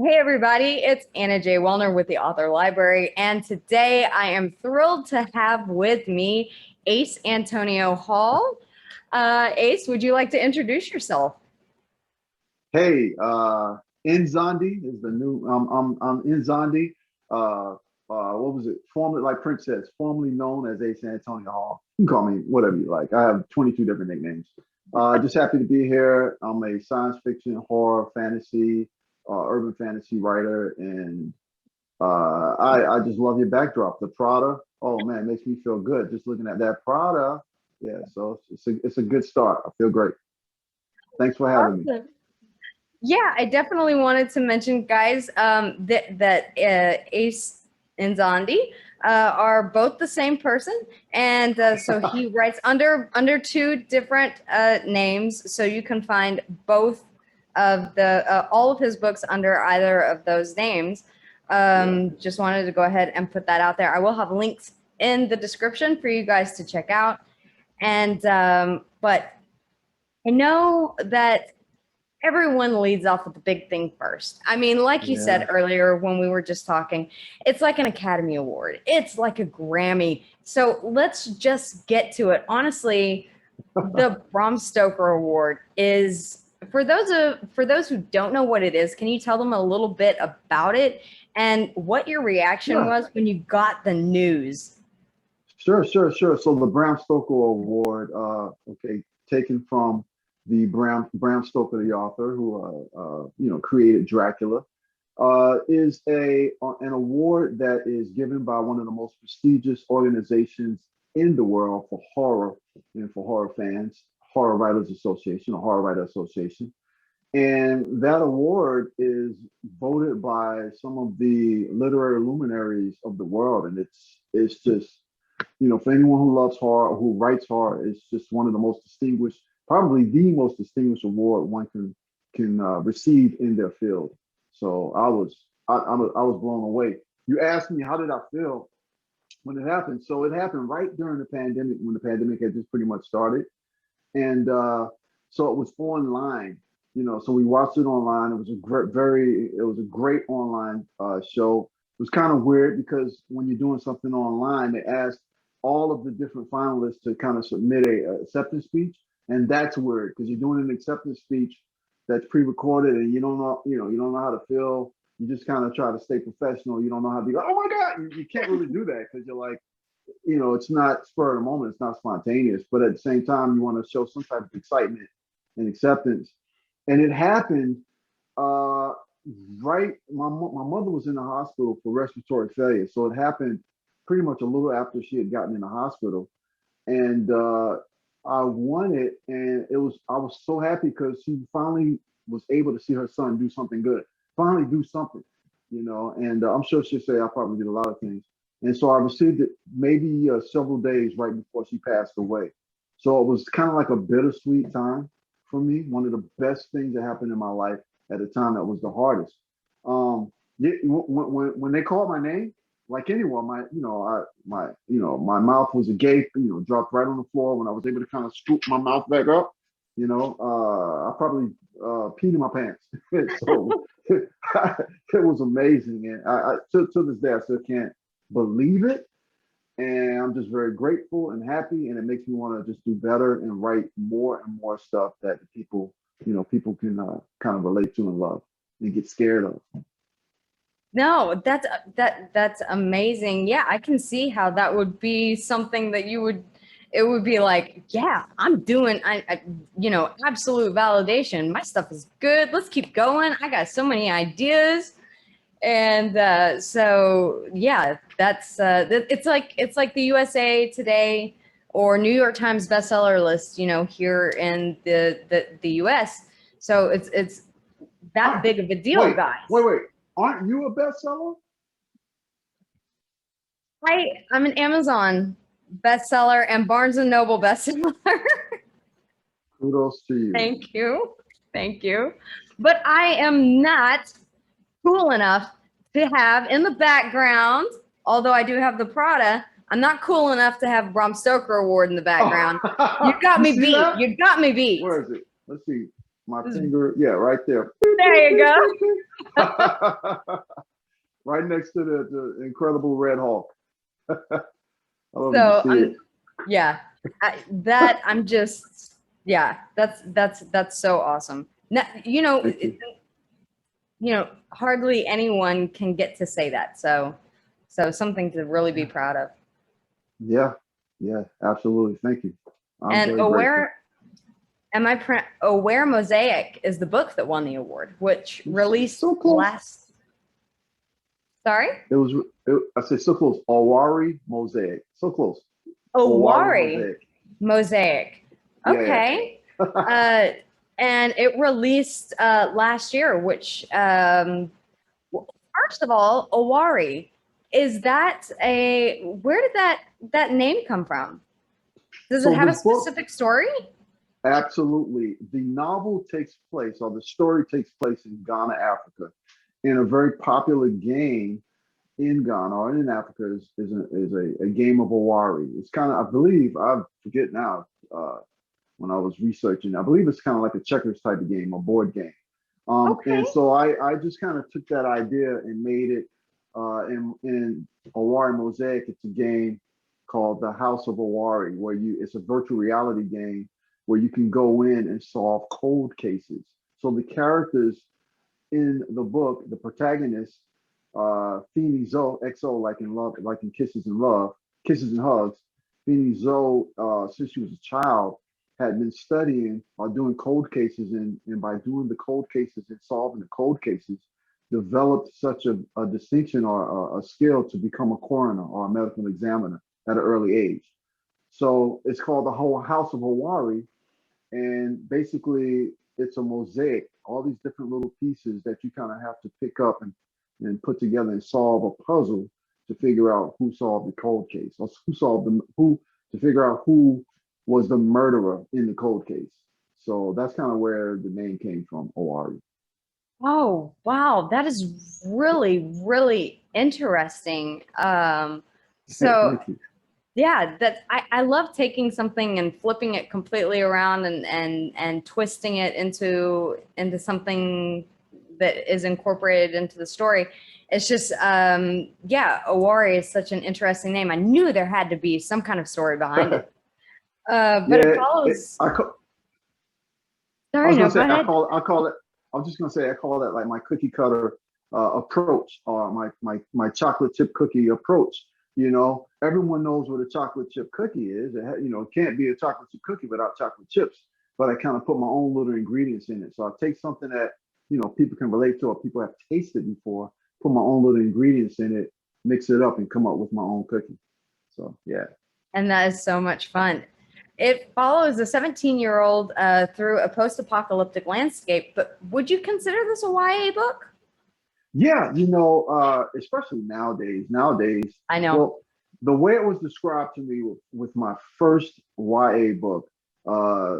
Hey everybody, it's Anna J. Walner with the Author Library, and today I am thrilled to have with me Ace Antonio Hall. Ace, would you like to introduce yourself? Hey, Nzondi is the new. I'm Nzondi. What was it? Formerly, like Prince says, formerly known as Ace Antonio Hall. You can call me whatever you like. I have 22 different nicknames. Just happy to be here. I'm a science fiction, horror, fantasy, urban fantasy writer, and I just love your backdrop, the Prada. Oh man, it makes me feel good just looking at that Prada. Yeah, so it's a good start. I feel great. Thanks for having me. Awesome. Yeah, I definitely wanted to mention, guys, that Ace and Zondi are both the same person, and so he writes under two different names, so you can find both of the all of his books under either of those names. Just wanted to go ahead and put that out there. I will have links in the description for you guys to check out, and but I know that everyone leads off with the big thing first. I mean, like you said earlier when we were just talking, it's like an Academy Award. It's like a Grammy. So let's just get to it. Honestly, the Bram Stoker Award is for those who don't know what it is, can you tell them a little bit about it and what your reaction was when you got the news? Sure. So the Bram Stoker Award, okay, taken from the Bram Stoker, the author who created Dracula, is an award that is given by one of the most prestigious organizations in the world for horror and for horror fans, Horror Writers Association, or Horror Writer Association. And that award is voted by some of the literary luminaries of the world, and it's just for anyone who loves horror, who writes horror, it's just one of the most distinguished, probably the most distinguished award one can receive in their field. So I was blown away. You asked me how did I feel when it happened. So it happened right during the pandemic, when the pandemic had just pretty much started, and so it was online. So we watched it online. It was a great online show. It was kind of weird because when you're doing something online, they ask all of the different finalists to kind of submit a acceptance speech, and that's weird because you're doing an acceptance speech that's pre-recorded, and you don't know how to feel. You just kind of try to stay professional. You don't know how to be like, oh my god, you can't really do that because you're like, it's not spur of the moment, it's not spontaneous, but at the same time, you want to show some type of excitement and acceptance. And it happened right. My mother was in the hospital for respiratory failure, so it happened pretty much a little after she had gotten in the hospital, and I won it, and I was so happy because she finally was able to see her son do something good, finally do something, And I'm sure she'll say I probably did a lot of things, and so I received it maybe several days right before she passed away. So it was kind of like a bittersweet time for me. One of the best things that happened in my life at a time that was the hardest. When they called my name, like anyone, my mouth was agape, dropped right on the floor. When I was able to kind of scoop my mouth back up, I probably peed in my pants. So it was amazing, and to this day I still can't believe it. And I'm just very grateful and happy, and it makes me want to just do better and write more and more stuff that people can kind of relate to and love and get scared of. No, that's amazing. Yeah, I can see how that would be something that it would be like, yeah, I'm doing, absolute validation. My stuff is good. Let's keep going. I got so many ideas. And so, yeah, it's like the USA Today or New York Times bestseller list, here in the US. So it's that big of a deal, guys. Wait. Aren't you a bestseller? I'm an Amazon bestseller and Barnes and Noble bestseller. Kudos to you. Thank you. But I am not cool enough to have in the background, although I do have the Prada, I'm not cool enough to have Bram Stoker Award in the background. You got me beat. You got me beat. Where is it? Let's see. my finger, yeah, right there. There you go. Right next to the Incredible Red Hulk. I love So to see it. yeah, that's so awesome. Now, Thank you. hardly anyone can get to say that. So something to really be proud of. Yeah, yeah, absolutely. Thank you. I'm And very grateful. Oware Mosaic is the book that won the award, which released So close. last. Sorry? I said so close. Oware Mosaic. So close. Oware Mosaic. Okay. Yeah. And it released last year, which, first of all, Oware, where did that name come from? Does it have a specific story? Absolutely. The novel takes place, or the story takes place in Ghana, Africa, in a very popular game in Ghana or in Africa is a game of Oware. It's kind of, I believe, I forget now, when I was researching, I believe it's kind of like a checkers type of game, a board game. Okay. And so I just kind of took that idea and made it in Oware Mosaic. It's a game called The House of Oware, where it's a virtual reality game where you can go in and solve cold cases. So the characters in the book, the protagonist, Feeny Zoe, XO, like in love, like in Kisses and Hugs. Feeny Zoe, since she was a child, had been studying or doing cold cases, and by doing the cold cases and solving the cold cases, developed such a distinction or a skill to become a coroner or a medical examiner at an early age. So it's called the whole House of Oware, and basically it's a mosaic, all these different little pieces that you kind of have to pick up and put together and solve a puzzle to figure out who solved the cold case, or to figure out who was the murderer in the cold case. So that's kind of where the name came from, Oware. Oh, wow. That is really, really interesting. So Thank you. yeah, I love taking something and flipping it completely around and twisting it into something that is incorporated into the story. It's just Oware is such an interesting name. I knew there had to be some kind of story behind it. But it follows. Sorry, no, go ahead. I was just gonna say I call that like my cookie cutter approach, or my chocolate chip cookie approach. Everyone knows what a chocolate chip cookie is. It can't be a chocolate chip cookie without chocolate chips. But I kind of put my own little ingredients in it. So I take something that people can relate to or people have tasted before, put my own little ingredients in it, mix it up, and come up with my own cookie. So yeah. And that is so much fun. It follows a 17-year-old through a post-apocalyptic landscape. But would you consider this a YA book? Yeah, especially nowadays. I know. Well, the way it was described to me with my first YA book,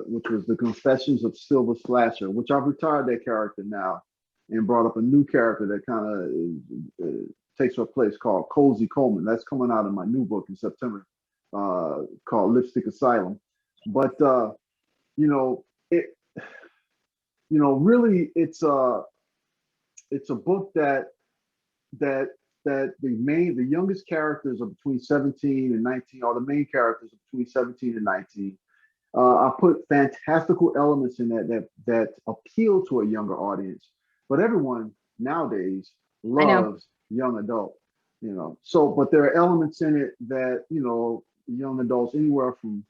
which was The Confessions of Silver Slasher, which I've retired that character now and brought up a new character that kind of takes her place, called Cozy Coleman. That's coming out in my new book in September, called Lipstick Asylum. But really, it's a book that the youngest characters are between 17 and 19, or the main characters are between 17 and 19. I put fantastical elements in that appeal to a younger audience, but everyone nowadays loves young adult. But there are elements in it that young adults anywhere from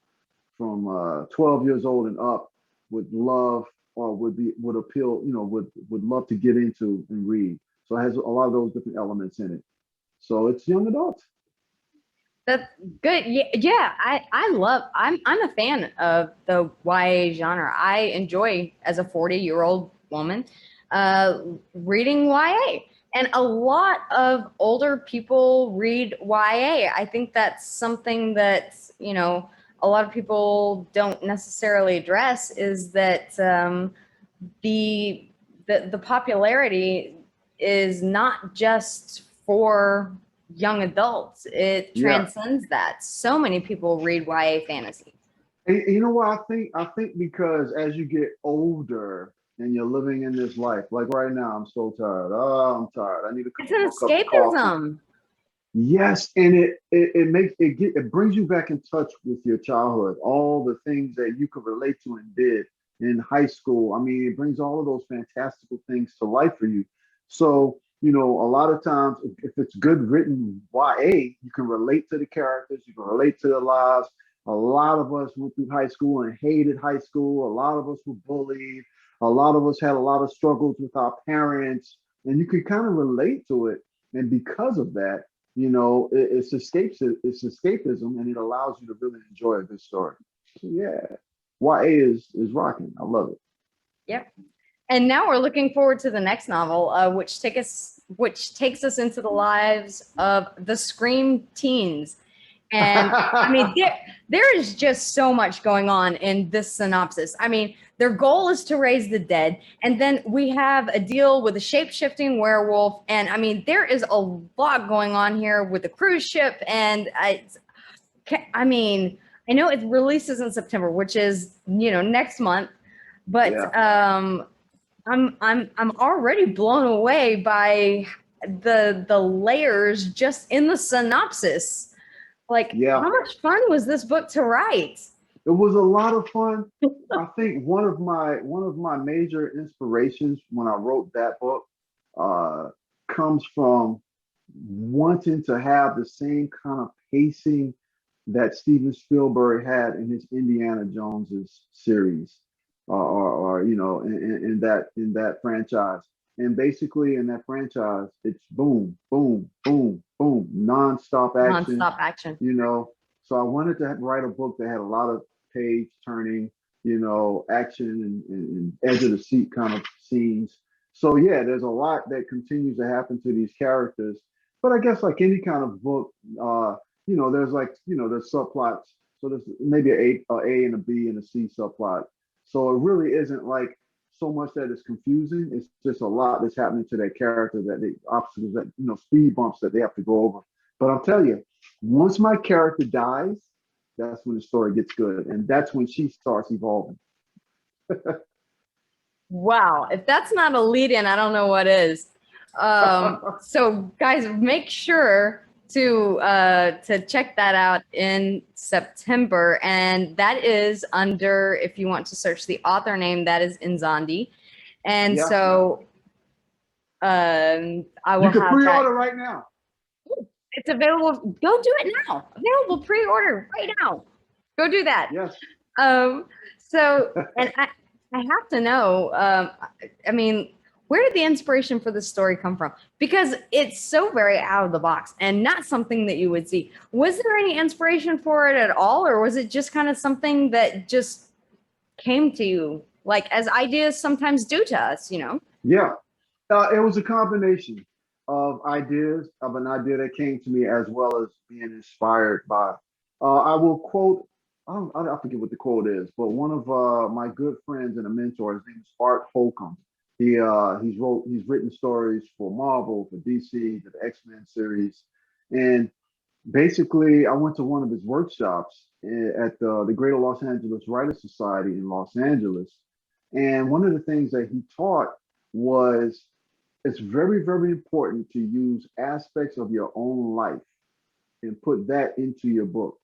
12 years old and up would love, or would appeal, would love to get into and read. So it has a lot of those different elements in it. So it's young adults. That's good. Yeah. I'm a fan of the YA genre. I enjoy, as a 40-year-old woman, reading YA. And a lot of older people read YA. I think that's something that, a lot of people don't necessarily address, is that the popularity is not just for young adults. It transcends that. So many people read YA fantasy. And you know what I think? I think because as you get older and you're living in this life. Like right now, I'm so tired. Oh, I'm tired. I need a It's couple an more cups of coffee. escapism. Yes, and it brings you back in touch with your childhood, all the things that you could relate to and did in high school. I mean, it brings all of those fantastical things to life for you. So, you know, a lot of times, if it's good written YA, you can relate to the characters, you can relate to their lives. A lot of us went through high school and hated high school. A lot of us were bullied. A lot of us had a lot of struggles with our parents, and you can kind of relate to it. And because of that, you know, it's escapism, and it allows you to really enjoy a good story. So yeah, YA is rocking. I love it. Yep. And now we're looking forward to the next novel, which takes us into the lives of the Scream teens. And I mean, there is just so much going on in this synopsis. I mean, their goal is to raise the dead. And then we have a deal with a shape-shifting werewolf. And I mean, there is a lot going on here with the cruise ship. And I mean, I know it releases in September, which is, you know, next month. But I'm already blown away by the layers just in the synopsis. Like, how much fun was this book to write? It was a lot of fun. I think one of my major inspirations when I wrote that book comes from wanting to have the same kind of pacing that Steven Spielberg had in his Indiana Jones's series, or you know, in that franchise. And basically, in that franchise, it's boom, boom, boom, boom, nonstop action. Nonstop action. You know, so I wanted to write a book that had a lot of page turning, you know, action and edge of the seat kind of scenes. So yeah, there's a lot that continues to happen to these characters. But I guess like any kind of book, you know, there's like, you know, there's subplots. So there's maybe a and a B and a C subplot. So it really isn't like so much that is confusing. It's just a lot that's happening to that character, that the obstacles, that, you know, speed bumps that they have to go over. But I'll tell you, once my character dies, that's when the story gets good, and that's when she starts evolving. Wow, if that's not a lead-in, I don't know what is. So guys, make sure to check that out in September, and that is under, if you want to search the author name, that is Nzondi. And so I will you can have pre-order that right now. It's available. Go do it now. Available pre-order right now. Go do that. Yes. So, and I have to know, I mean, where did the inspiration for this story come from? Because it's so very out of the box and not something that you would see. Was there any inspiration for it at all? Or was it just kind of something that just came to you, like as ideas sometimes do to us, you know? Yeah, it was a combination of ideas, of an idea that came to me, as well as being inspired by. I will quote, I forget what the quote is, but one of my good friends and a mentor, his name is Art Holcomb. He's written stories for Marvel, for DC, the X-Men series, and basically I went to one of his workshops at the Greater Los Angeles Writers Society in Los Angeles, and one of the things that he taught was it's very, very important to use aspects of your own life and put that into your book.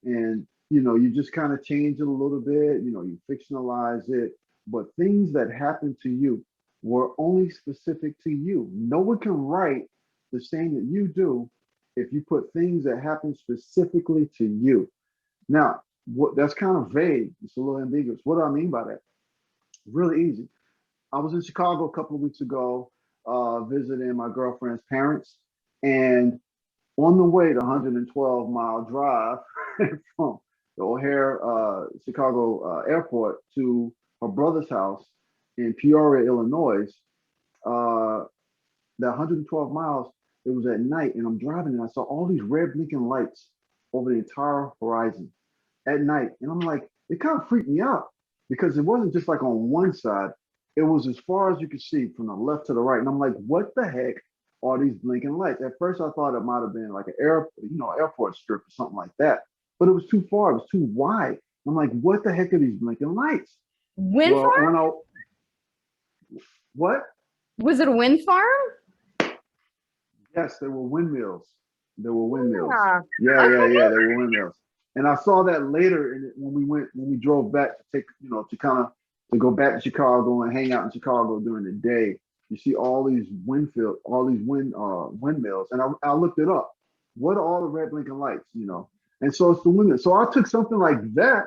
And, you know, you just kind of change it a little bit, you know, you fictionalize it, but things that happen to you were only specific to you. No one can write the same that you do if you put things that happen specifically to you. Now, that's kind of vague. It's a little ambiguous. What do I mean by that? Really easy. I was in Chicago a couple of weeks ago, visiting my girlfriend's parents, and on the way, the 112-mile drive from the O'Hare Chicago airport to her brother's house in Peoria, Illinois, the 112 miles, it was at night, and I'm driving, and I saw all these red blinking lights over the entire horizon at night. And I'm like, it kind of freaked me out because it wasn't just like on one side, it was as far as you could see from the left to the right. And I'm like, what the heck are these blinking lights? At first, I thought it might have been like an airport strip or something like that, but it was too far. It was too wide. I'm like, what the heck are these blinking lights? Wind farm? What? Was it a wind farm? Yes, there were windmills. There were windmills. Yeah. Yeah, yeah, Okay. yeah. There were windmills. And I saw that later when we drove back to take, to kind of to go back to Chicago and hang out in Chicago during the day. You see all these windmills, and I looked it up. What are all the red blinking lights? And so it's the windmill. So I took something like that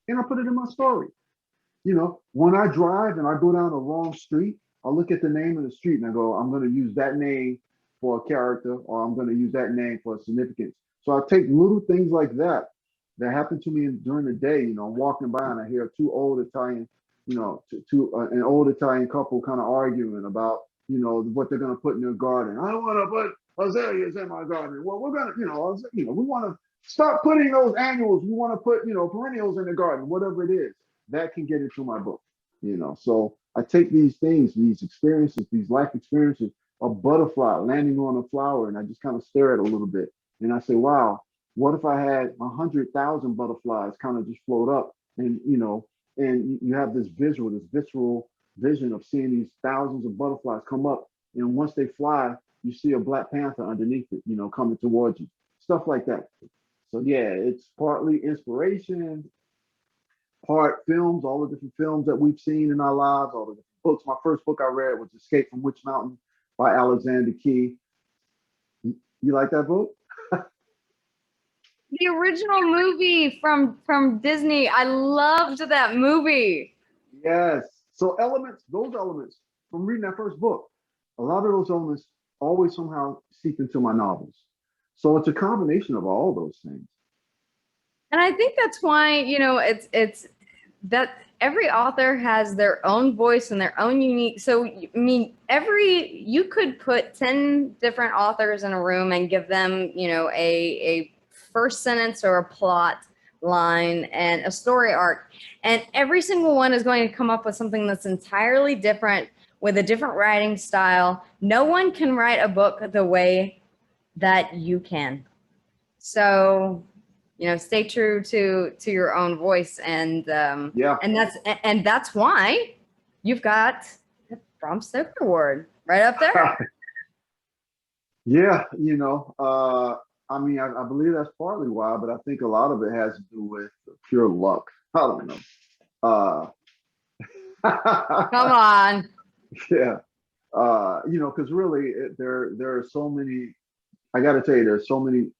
and I put it in my story. When I drive and I go down the wrong street, I look at the name of the street and I go, I'm going to use that name for a character, or I'm going to use that name for a significance. So I take little things like that happen to me during the day. I'm walking by and I hear two old Italian, an old Italian couple kind of arguing about, what they're going to put in their garden. I don't want to put azaleas in my garden. Well, we're going to, we want to stop putting those annuals. We want to put, perennials in the garden, whatever it is. That can get into my book. So I take these things, these experiences, these life experiences, a butterfly landing on a flower, and I just kind of stare at it a little bit. And I say, wow, what if I had 100,000 butterflies kind of just float up, and you have this visceral vision of seeing these thousands of butterflies come up, and once they fly, you see a Black Panther underneath it, coming towards you, stuff like that. So yeah, it's partly inspiration, part films, all the different films that we've seen in our lives, all the different books. My first book I read was Escape from Witch Mountain by Alexander Key. You like that book? The original movie from Disney. I loved that movie. Yes. So those elements from reading that first book, a lot of those elements always somehow seep into my novels. So it's a combination of all those things. And I think that's why, it's that every author has their own voice and their own unique. So, I mean, you could put 10 different authors in a room and give them, a first sentence or a plot line and a story arc. And every single one is going to come up with something that's entirely different with a different writing style. No one can write a book the way that you can. So, stay true to your own voice, and Yeah. and that's why you've got the Bram Stoker Award right up there. Yeah, I mean, I believe that's partly why, but I think a lot of it has to do with pure luck. I don't know. Come on. Yeah. Because really, there are so many. I got to tell you, there's so many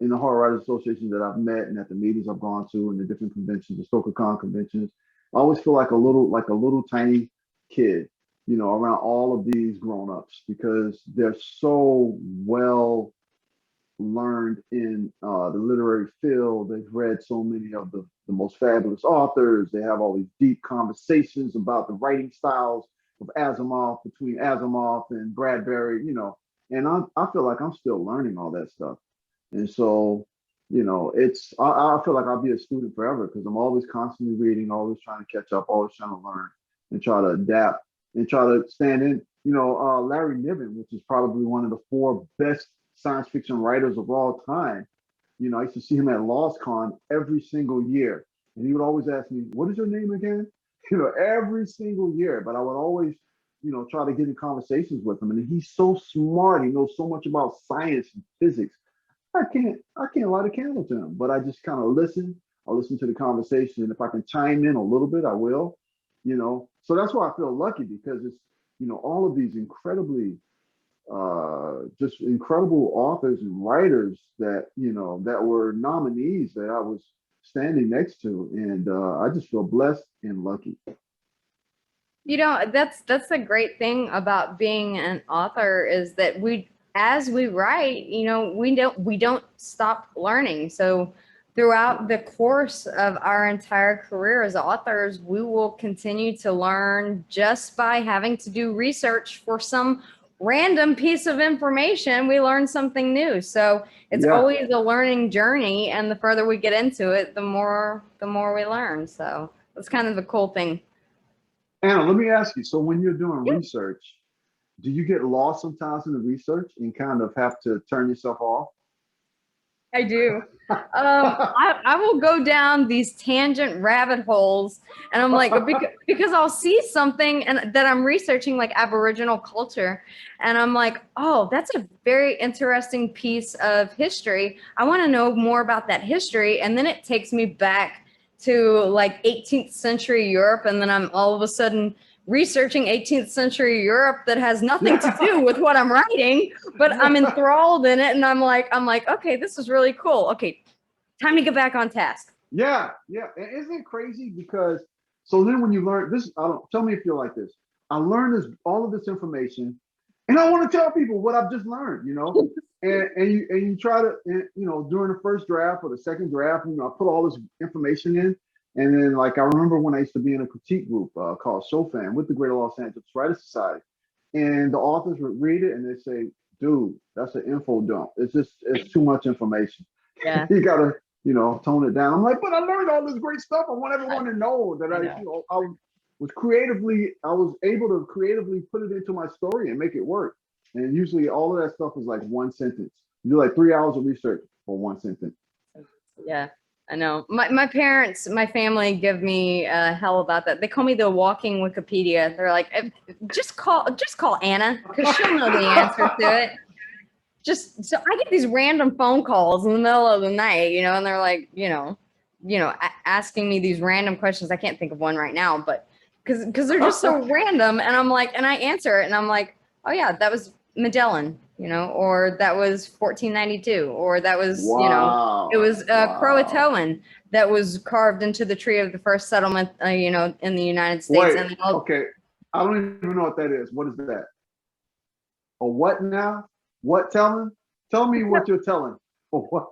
in the Horror Writers Association that I've met, and at the meetings I've gone to, and the different conventions, the StokerCon conventions. I always feel like a little tiny kid, around all of these grown-ups, because they're so well learned in the literary field. They've read so many of the most fabulous authors. They have all these deep conversations about the writing styles of between Asimov and Bradbury, and I feel like I'm still learning all that stuff. And so, I feel like I'll be a student forever because I'm always constantly reading, always trying to catch up, always trying to learn and try to adapt and try to stand in. Larry Niven, which is probably one of the 4 best science fiction writers of all time. I used to see him at LostCon every single year. And he would always ask me, what is your name again? Every single year. But I would always, try to get in conversations with him. And he's so smart. He knows so much about science and physics. I can't light a candle to him, but I just kind of listen. I listen to the conversation. And if I can chime in a little bit, I will, So that's why I feel lucky, because it's, all of these just incredible authors and writers that, that were nominees that I was standing next to. And I just feel blessed and lucky. That's the great thing about being an author, is that as we write, we don't stop learning. So throughout the course of our entire career as authors, we will continue to learn just by having to do research for some random piece of information. We learn something new. So it's always a learning journey, and the further we get into it, the more we learn. So that's kind of the cool thing. Anna, let me ask you. So when you're doing research, do you get lost sometimes in the research and kind of have to turn yourself off? I do. I will go down these tangent rabbit holes, and I'm like, because I'll see something and that I'm researching, like Aboriginal culture, and I'm like, oh, that's a very interesting piece of history. I want to know more about that history, and then it takes me back to like 18th century Europe, and then I'm all of a sudden researching 18th century Europe that has nothing to do with what I'm writing, but I'm enthralled in it, and I'm like, okay, this is really cool. Okay, time to get back on task. Yeah, yeah. And isn't it crazy? Because so then when you learn this, I don't tell me if you're like this. I learned this all of this information, and I want to tell people what I've just learned, and you try to, during the first draft or the second draft, I put all this information in. And then, like, I remember when I used to be in a critique group called SoFan with the Greater Los Angeles Writers Society, and the authors would read it and they say, "Dude, that's an info dump. It's too much information. Yeah, You gotta, tone it down." I'm like, "But I learned all this great stuff. I want everyone to know that I was able to creatively put it into my story and make it work." And usually, all of that stuff is like one sentence. You do like 3 hours of research for one sentence. yeah. I know. My parents, my family give me hell about that. They call me the walking Wikipedia. They're like, just call Anna, because she'll know the answer to it. So I get these random phone calls in the middle of the night, and they're like, asking me these random questions. I can't think of one right now, but because they're just so random, and I'm like, and I answer it, and I'm like, oh yeah, that was Magellan. Or that was 1492, or that was, Wow. it was Croatoan that was carved into the tree of the first settlement, in the United States. Wait, okay. I don't even know what that is. What is that? A what now? What telling? Tell me what you're telling. What?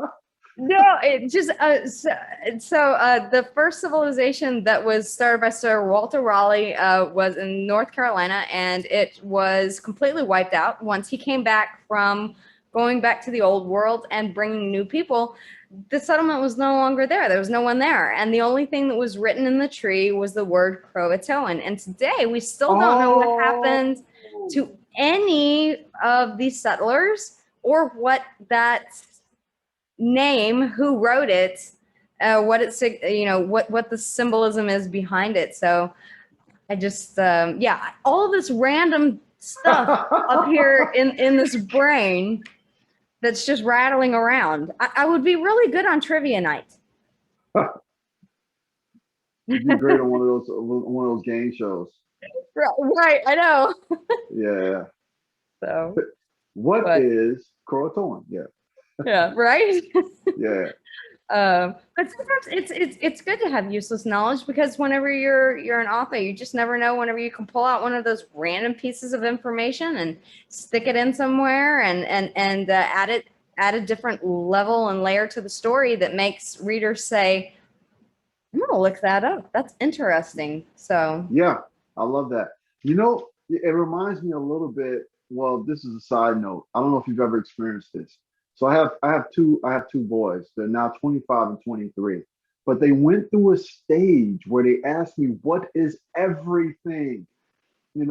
No, it just the first civilization that was started by Sir Walter Raleigh was in North Carolina, and it was completely wiped out once he came back from going back to the old world and bringing new people. The settlement was no longer there. There was no one there, and the only thing that was written in the tree was the word Croatoan. And today we still don't know what happened to any of these settlers or what that name, who wrote it, what the symbolism is behind it. So I just all of this random stuff up here in this brain that's just rattling around. I would be really good on trivia night. You'd be great on one of those game shows. Right, I know. Yeah. So what is Croatoan? Yeah. Yeah, right. Yeah. But sometimes it's good to have useless knowledge, because whenever you're an author, you just never know whenever you can pull out one of those random pieces of information and stick it in somewhere and add a different level and layer to the story that makes readers say, "I'm gonna look that up. That's interesting." So yeah, I love that. It reminds me a little bit. Well, this is a side note. I don't know if you've ever experienced this. So I have two boys. They're now 25 and 23. But they went through a stage where they asked me, "What is everything?" And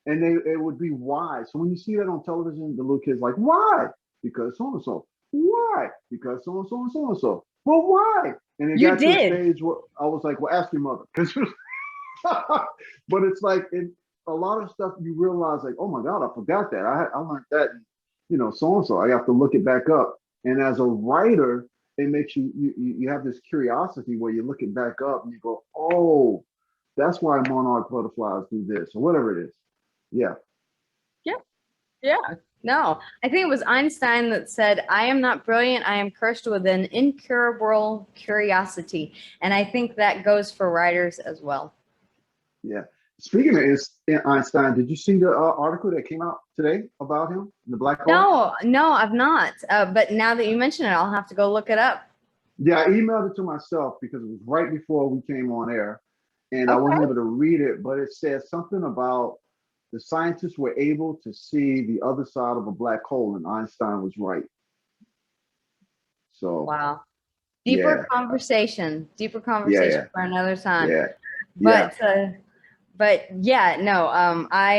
it would be why. So when you see that on television, the little kids like, "Why?" Because so and so. Why? Because so and so and so and so. Well, why? And it got to a stage where I was like, "Well, ask your mother." But it's like in a lot of stuff you realize, like, oh my God, I forgot that. I learned that. So and so. I have to look it back up. And as a writer, it makes you have this curiosity where you look it back up and you go, "Oh, that's why monarch butterflies do this," or whatever it is. Yeah. Yeah. No, I think it was Einstein that said, "I am not brilliant. I am cursed with an incurable curiosity." And I think that goes for writers as well. Yeah. Speaking of Einstein, did you see the article that came out today about him, the black hole? No, I've not. But now that you mention it, I'll have to go look it up. Yeah, I emailed it to myself because it was right before we came on air, and I wasn't able to read it, but it says something about the scientists were able to see the other side of a black hole, and Einstein was right. So wow. Deeper conversation for another time. Yeah. But yeah, no, I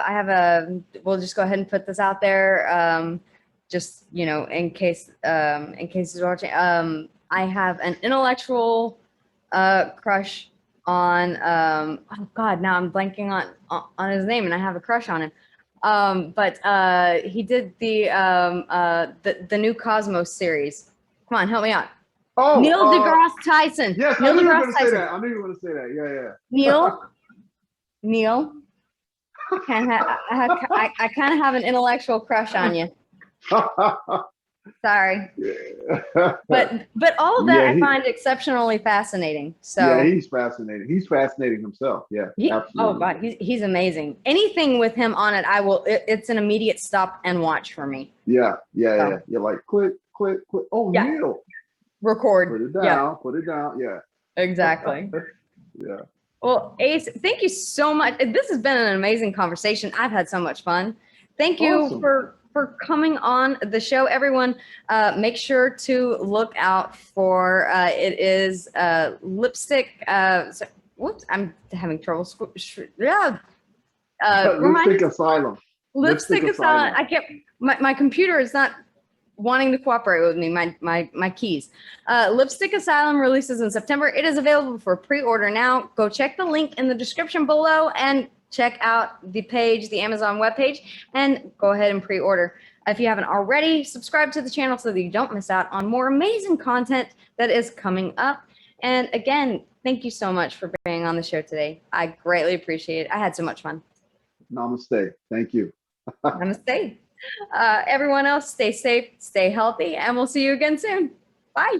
have we'll just go ahead and put this out there. just, you know, in case he's watching, I have an intellectual crush on, oh God, now I'm blanking on his name, and I have a crush on him. But he did the new Cosmos series. Come on, help me out. Oh, Neil deGrasse Tyson. Yes, Neil I knew you were deGrasse going to say Tyson. that. I knew you were going to say that. Yeah. Neil. I kind of have an intellectual crush on you. Sorry. But all of that I find exceptionally fascinating. So yeah, he's fascinating. He's fascinating himself. Yeah, absolutely. Oh God, he's amazing. Anything with him on it, it's an immediate stop and watch for me. Yeah. You're like click. Oh, yeah. Neil. Record. Put it down. Put it down. Yeah. Exactly. Yeah. Well, Ace, thank you so much. This has been an amazing conversation. I've had so much fun. Thank you for coming on the show, everyone. Make sure to look out for it is lipstick. Whoops, I'm having trouble. Lipstick Asylum. Lipstick Asylum. I can't. My computer is not wanting to cooperate with me. My keys. Lipstick Asylum releases in September. It is available for pre-order now. Go check the link in the description below and check out the page, the Amazon webpage, and go ahead and pre-order. If you haven't already, subscribe to the channel so that you don't miss out on more amazing content that is coming up. And again, thank you so much for being on the show today. I greatly appreciate it. I had so much fun. Namaste. Thank you. Namaste. Everyone else, stay safe, stay healthy, and we'll see you again soon. Bye.